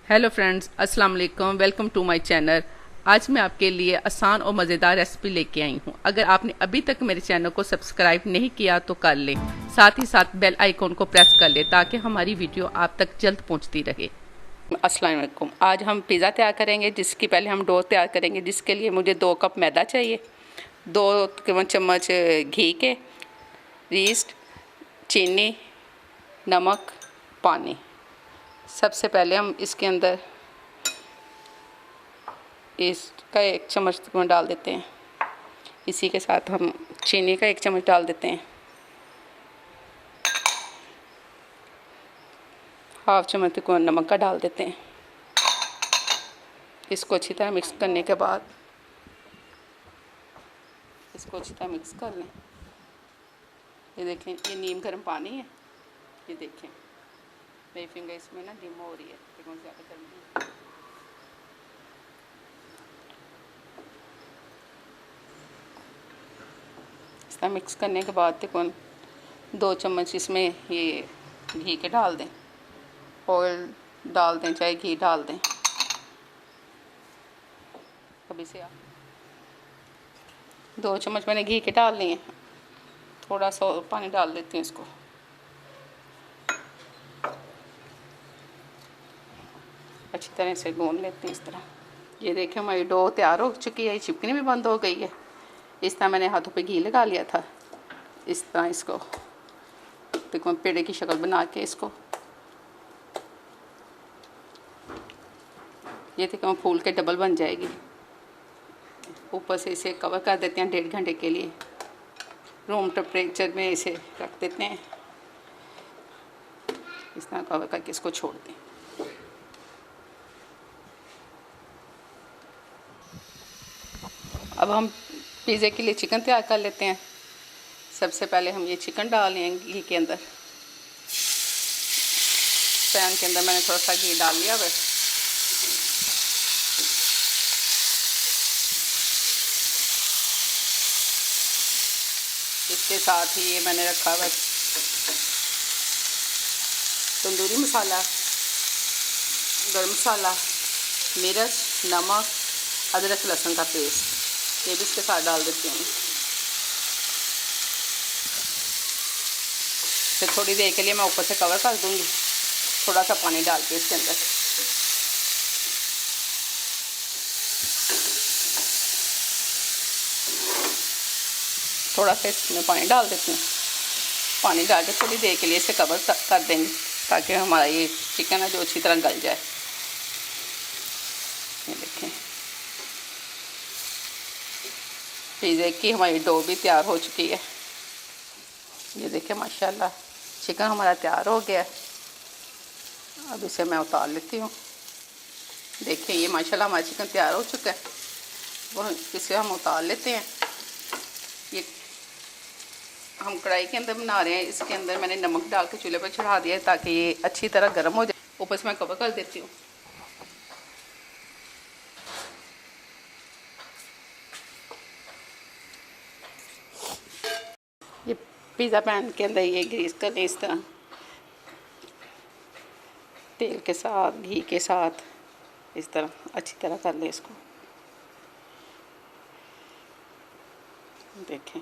Hello friends, अस्सलाम वालेकुम। Welcome to my channel. आज मैं आपके लिए आसान और मज़ेदार रेसिपी लेके आई हूँ। अगर आपने अभी तक मेरे चैनल को सब्सक्राइब नहीं किया तो कर लें, साथ ही साथ बेल आइकॉन को प्रेस कर लें ताकि हमारी वीडियो आप तक जल्द पहुँचती रहे। अस्सलाम वालेकुम। आज हम पिज़्ज़ा तैयार करेंगे, जिसकी पहले हम डो तैयार करेंगे। जिसके लिए मुझे 2 कप मैदा चाहिए, 2 चम्मच घी के, ईस्ट, चीनी, नमक, पानी। सबसे पहले हम इसके अंदर इसका 1 चम्मच तकरीबन डाल देते हैं। इसी के साथ हम चीनी का 1 चम्मच डाल देते हैं। हाफ चम्मच तकरीबन नमक का डाल देते हैं। इसको अच्छी तरह मिक्स करने के बाद इसको अच्छी तरह मिक्स कर लें। ये देखें, ये नीम गर्म पानी है। ये देखें, मेरी फिंगर इसमें ना डिम हो रही है, लेकिन ज़्यादा गर्म नहीं। इस तरह मिक्स करने के बाद तकरीबन 2 चम्मच इसमें ये घी के डाल दें। ऑयल डाल दें, चाहे घी डाल दें। अब इसे 2 चम्मच मैंने घी के डाल लिए। थोड़ा सा पानी डाल देती हूँ इसको। अच्छी तरह से गूंद लेते हैं इस तरह। ये देखें, हमारी डो तैयार हो चुकी है। चिपकनी भी बंद हो गई है। इस तरह मैंने हाथों पे घी लगा लिया था। इस तरह इसको देखो, पेड़े की शक्ल बना के इसको ये देखो फूल के डबल बन जाएगी। ऊपर से इसे कवर कर देते हैं 1.5 घंटे के लिए। रूम टेम्परेचर में इसे रख देते हैं। इस तरह कवर करके इसको छोड़ दें। अब हम पिज़्ज़े के लिए चिकन तैयार कर लेते हैं। सबसे पहले हम ये चिकन डालेंगे घी के अंदर। पैन के अंदर मैंने थोड़ा सा घी डाल लिया है। इसके साथ ही ये मैंने रखा हुआ तंदूरी मसाला, गरम मसाला, मिर्च, नमक, अदरक लहसुन का पेस्ट, ये भी इसके साथ डाल देती हूँ। फिर थोड़ी देर के लिए मैं ऊपर से कवर कर दूँगी, थोड़ा सा पानी डाल के इसके अंदर। थोड़ा सा इसमें पानी डाल देती हूँ। पानी डाल के थोड़ी देर के लिए इसे कवर कर देंगे ताकि हमारा ये चिकन है जो अच्छी तरह गल जाए। ये देखें, पिज़्ज़े की हमारी डो भी तैयार हो चुकी है। ये देखें, माशाल्लाह चिकन हमारा तैयार हो गया है। अब इसे मैं उतार लेती हूँ। देखिए, ये माशाल्लाह हमारा चिकन तैयार हो चुका है। वो इसे हम उतार लेते हैं। ये हम कढ़ाई के अंदर बना रहे हैं। इसके अंदर मैंने नमक डाल के चूल्हे पर चढ़ा दिया है ताकि ये अच्छी तरह गर्म हो जाए। ऊपर से मैं कवर कर देती हूँ। ये पिज़्ज़ा पैन के अंदर ये ग्रीस कर लें इस तरह, तेल के साथ, घी के साथ इस तरह अच्छी तरह कर लें इसको। देखें,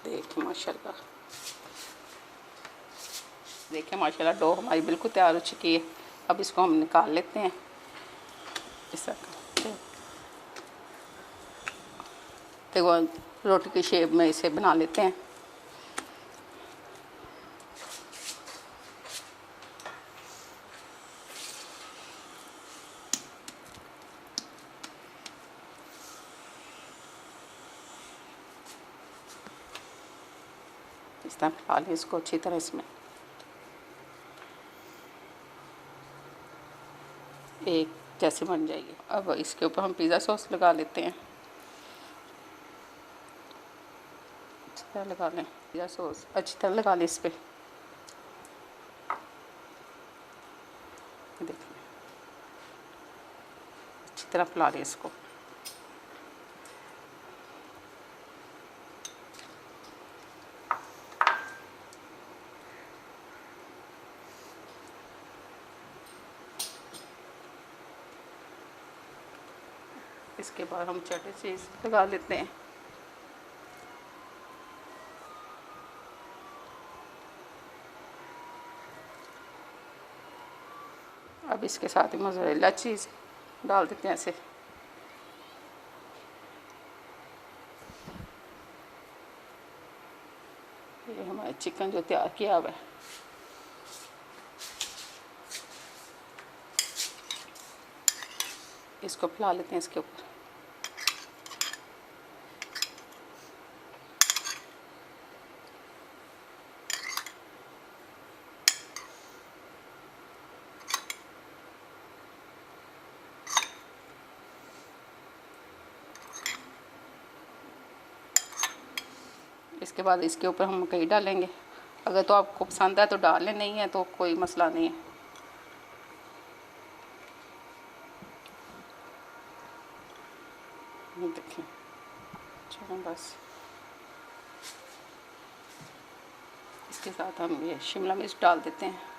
देखें माशाल्लाह, देखें माशाल्लाह डो हमारी बिल्कुल तैयार हो चुकी है। अब इसको हम निकाल लेते हैं। इस तरह देखो, रोटी की शेप में इसे बना लेते हैं। इस तरह फैला लें इसको अच्छी तरह। इसमें एक जैसे बन जाएगी। अब इसके ऊपर हम पिज़्ज़ा सॉस लगा लेते हैं। अच्छी तरह लगा लें पिज़्ज़ा सॉस, अच्छी तरह लगा लें इस पर। देखिए, अच्छी तरह फैला लें इसको। इसके बाद हम चटनी चीज़ लगा लेते हैं। अब इसके साथ ही मोज़रेला चीज़ डाल देते हैं ऐसे। ये हमारा चिकन जो तैयार किया हुआ है, इसको फैला लेते हैं इसके ऊपर। इसके बाद इसके ऊपर हम मकई डालेंगे। अगर तो आपको पसंद है तो डाल लें, नहीं है तो कोई मसला नहीं है। देखें, चलो बस इसके साथ हम ये शिमला मिर्च डाल देते हैं।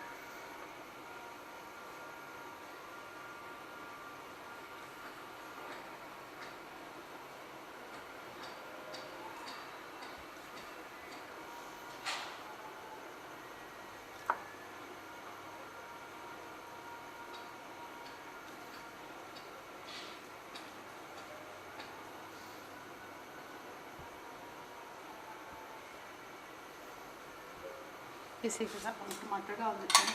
इसी के साथ हम टमाटर डाल देते हैं।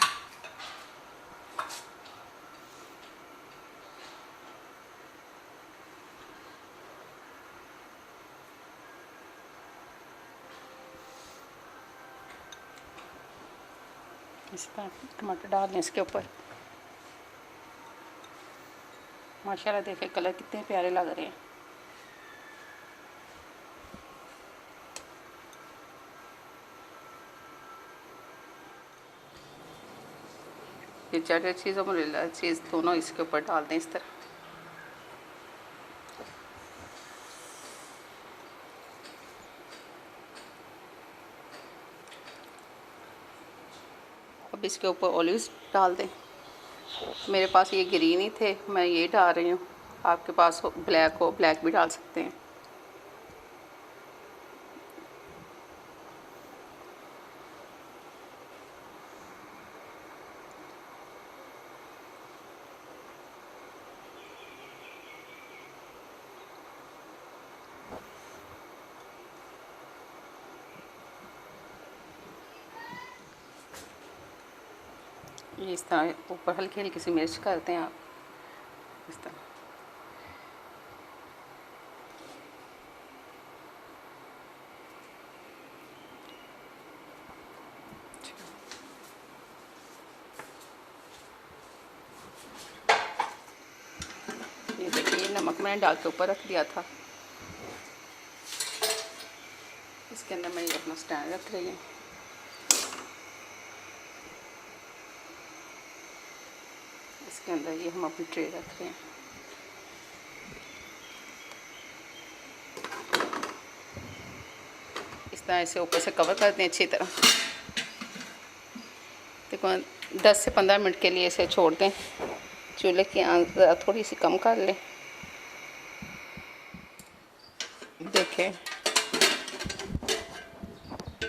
इस तरह टमाटर डाल दें इसके ऊपर। माशाल्लाह देखें कलर कितने प्यारे लग रहे हैं। ये चटनी चीज़ और मोज़रेला चीज़ दोनों इसके ऊपर डाल दें इस तरह। अब इसके ऊपर ऑलिव्स डाल दें। मेरे पास ये ग्रीन ही थे, मैं ये डाल रही हूँ। आपके पास ब्लैक हो, ब्लैक भी डाल सकते हैं। ये इस तरह ऊपर हल्की हल्की सी मिर्च करते हैं आप इस तरह। ये देखिए नमक मैंने डाल के ऊपर रख दिया था। इसके अंदर मैं ये अपना स्टैंड रख रही हूँ। इसके अंदर ये हम अपनी ट्रे रख रहे हैं। इस तरह इसे ऊपर से कवर कर दें अच्छी तरह। देखो 10 से 15 मिनट के लिए इसे छोड़ दें। चूल्हे की आंच थोड़ी सी कम कर लें। देखें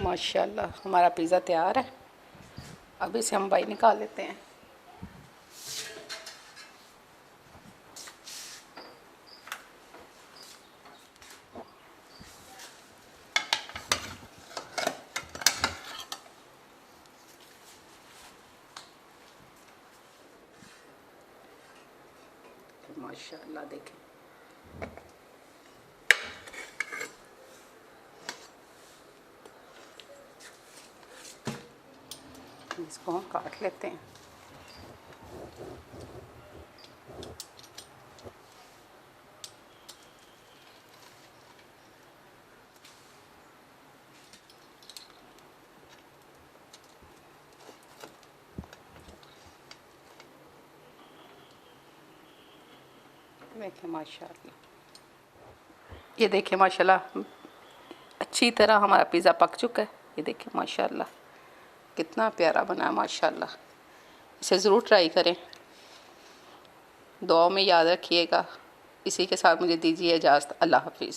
माशाल्लाह हमारा पिज़्ज़ा तैयार है। अब इसे हम बाहर निकाल लेते हैं। माशाल्लाह देखें इसको हम काट लेते हैं। देखें माशाल्लाह, ये देखें माशाल्लाह अच्छी तरह हमारा पिज़्ज़ा पक चुका है। ये देखें माशाल्लाह कितना प्यारा बना है माशाल्लाह। इसे ज़रूर ट्राई करें, दुआ में याद रखिएगा। इसी के साथ मुझे दीजिए इजाज़त। अल्लाह हाफिज़।